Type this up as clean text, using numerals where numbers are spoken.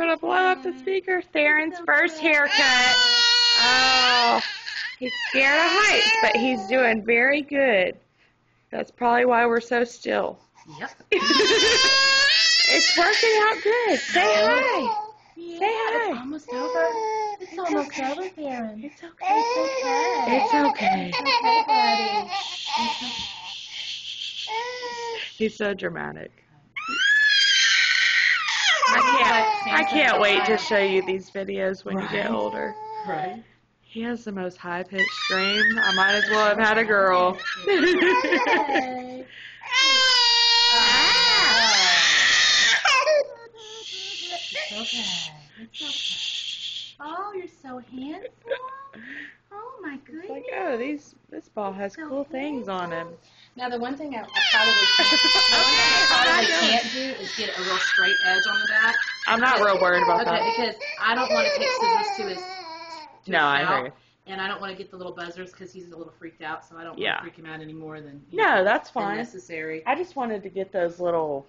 Gonna blow up the speaker. Theron's first haircut. Oh, he's scared of heights, but he's doing very good. That's probably why we're so still. Yep. It's working out good. Say hi. Yeah, Say hi. it's almost over. It's almost over, Theron. It's okay. It's okay. It's okay. It's okay, buddy. He's so dramatic. I can't wait to show you these videos when you get older. Right. He has the most high-pitched scream. I might as well have had a girl. Okay. It's okay. It's okay. Oh, you're so handsome. Oh my goodness. It's like, oh, this ball has cool things on him. Now the one thing I probably can't do is get a real straight edge on the back. I'm not real worried about that. Okay, because I don't want to take scissors to his I hear you. And I don't want to get the little buzzers because he's a little freaked out, so I don't want to freak him out any more than that's than fine. necessary. I just wanted to get those little